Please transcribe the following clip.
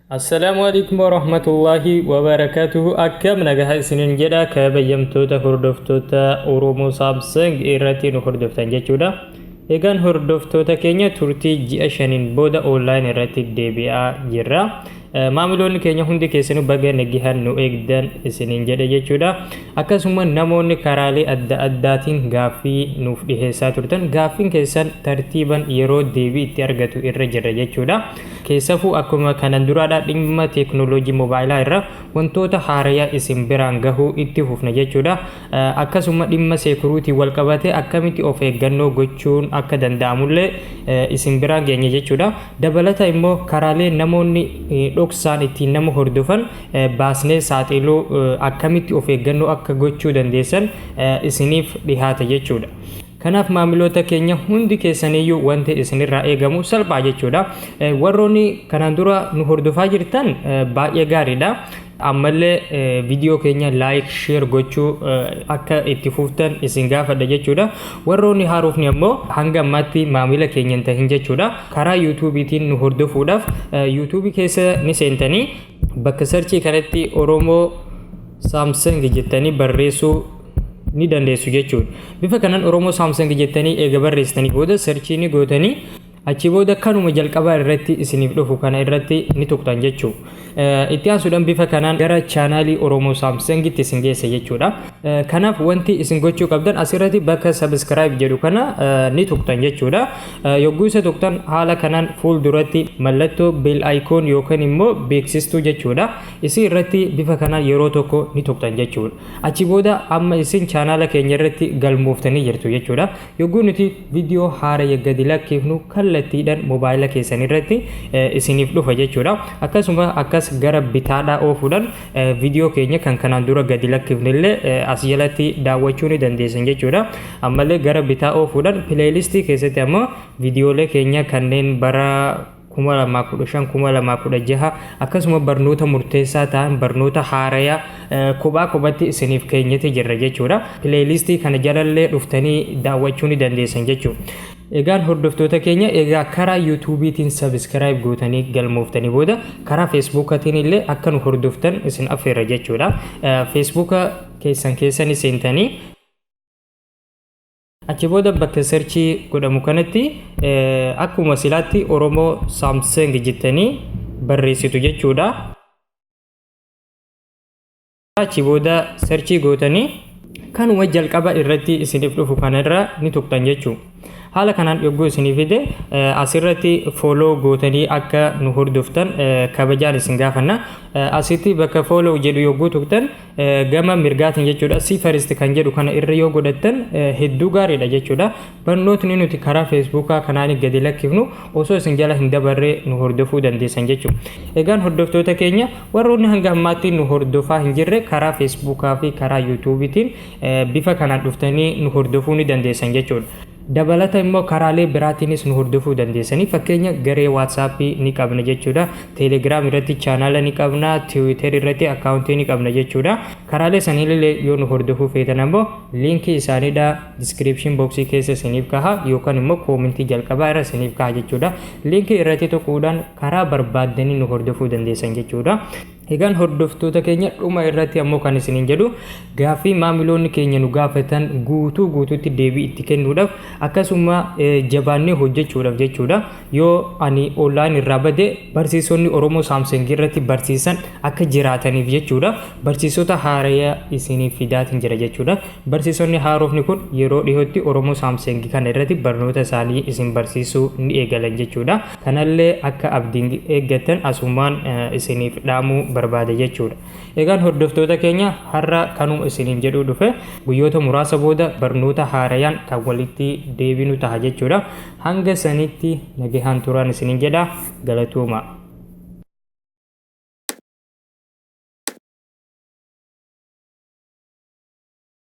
Assalamualaikum warahmatullahi wabarakatuh. Akkam nagaa isinin jedha kabajamtoota hordoftoota Oromoo Samsung irratti nu hordoftan jechuudha. Egaan hordoftoota keenya turtii ji'a shaniin booda online irratti deebi'aa jirra. Maamiloonni keenya hundi keessanuu baga nagaan nu eegdan isinin jedha jechuudha. Akkasuma namoonni karaalee adda addaatiin gaaffii nuuf dhiheessaa turtan gaaffiin keessan tartiiban yeroo deebii itti argatu irra jira jechuudha. Keessafuu akkuma kanan duraadhaa dhimma teeknooloojii moobaayilaa irra wantoota haarayaa isin biraan gahuu itti fufna jechuudha. Akkasuma dhimma seekuruutii wal qabate akkamitti of eeggannoo gochuun akka danda'amullee isin biraan geenya jechuudha. Dabalata immoo karaalee namoonni dhoksaan ittiin nama hordofan baasnee saaxiluu akkamitti of eeggannoo akka gochuu dandeessan isiniif dhihaata jechuudha. Kanaaf maamiloota keenya hundi keessaniyyuu wanti isinirraa eegamu salphaa jechuudha. Warroonni kanaan dura nu hordofaa jirtan baay'ee gaariidha. Ammallee viidiyoo keenya like share gochuu akka itti fuftan isin gaafadha jechuudha. Warroonni haarofni ammoo hanga ammaatti maamila keenya hin tahin jechuudha. Karaa YouTube'itiin nu hordofuudhaaf YouTube keessa ni seentanii bakka sarchii kanatti Oromoo Samsung jettanii barreessuu ni dandeessu jechuudha. Bifa kanaan Oromoo Samsung jettanii eega barreessitanii booda sarchii ni gootanii achi booda kanuma jalqabaa irratti isiniif dhufu kana irratti ni tuqtan jechuudha. Itti aansuudhaan bifa kanaan gara chaanaalii Oromoo Samsungitti isin geessa jechuudha. Kanaaf wanti isin gochuu qabdan asirratti bakka subscribe jedhu kana ni tuqtan jechuudha. Yogguu isa tuqtan haala kanaan fuulduratti mallattoo bell icon yookaan immoo beeksistuu jechuudha. Isin irratti bifa kanaan yeroo tokko ni tuqtan jechuudha. Achi booda amma isin chaanaala keenya irratti galmooftanii jirtu jechuudha. Yogguu nuti viidiyoo haaraya gadi lakkifnu kallattiidhaan moobaayila keessan irratti isiniif dhufa jechuudha. Akkasuma akkas gara bitaadhaa oofuudhaan viidiyoo keenya kan kanaan dura gadi lakkifnellee as jalatti daawwachuu ni dandeessan jechuudha. Ammallee gara bitaa oofuudhaan pileeylistii keessatti ammoo viidiyoolee keenya kanneen bara 2015-2016 akkasuma barnoota murteessaa ta'an barnoota haarayaa kophaatti isiniif keenyatti jirra jechuudha. Pileeylistii kana jalallee dhuftanii daawwachuu ni dandeessan jechuudha. Egaan hordoftoota keenya egaa karaa YouTube'itiin subscribe gootanii galmooftanii booda karaa Facebook'aatiin illee akka nu hordoftan isin affeerra jechuudha. Facebook'a keessan seentanii achi booda bakka sarchii godhamu kanatti akkuma silaatti Oromoo Samsung jettanii barreessitu jechuudha. Achi booda sarchii gootanii kanuma jalqaba irratti isiniif dhufu kanarra ni tuqtan jechuudha. Haala kanaan yogguu isinii fide asirratti follow gootanii akka nu hordoftan kabajaan isin gaafanna. Asitti bakka follow jedhu yogguu tuqtan gama mirgaatiin jechuudha. Si first kan jedhu kana irra yoo godhattan hedduu gaariidha jechuudha. Barnootni nuti karaa Facebook'aa kanaan gadi lakkifnu osoo isin jala hin dabarree nu hordofuu dandeessan jechuudha. Egaan hordoftoota keenya warroonni hanga ammaatti nu hordofaa hin jirre karaa Facebook'aa fi karaa YouTube'itiin bifa kanaan dhuftanii nu hordofuu ni dandeessan jechuudha. Dabalata immoo karaalee biraatiinis nu hordofuu dandeessanii fakkeenya garee WhatsAppii ni qabna jechuudha. Telegram irratti chaanaala ni qabna, Twitter irratti akkaawuntii ni qabna jechuudha. Karaalee sanillee yoo nu hordofuu feetan ammoo liinkii isaaniidha description boxii keessa isiniif kaha yookaan immoo koomentii jalqabaa irra isiniif kaha jechuudha. Liinkii irratti tuquudhaan karaa barbaaddanii nu hordofuu dandeessan jechuudha. Egaan hordoftoota keenya dhuma irratti ammoo kan isiniin jedhu gaaffii maamiloonni keenya nu gaafatan guutuutti deebii itti kennuudhaaf akkasuma jabaannee hojjechuudhaaf jechuudha. Yoo ani online irraa bade barsiisonni Oromoo Samsung irratti barsiisan akka jiraataniif jechuudha. Barsiisota haarayaa isiniif fidaatiin jira jechuudha. Barsiisonni haarofni kun yeroo dhiyootti Oromoo Samsung kana irratti barnoota isaanii isin barsiisuu ni eegalan jechuudha. Kanallee akka abdiin eeggatan asumaan isiniif dhaamuu barbaada jechuudha. Egaan hordoftoota keenya har'a kanuma isiniin jedhuu dhufe guyyoota muraasa booda barnoota haarayaan kan walitti deebinu ta'a jechuudha. Hanga sanitti nagaan turaan isiniin jedha galatooma.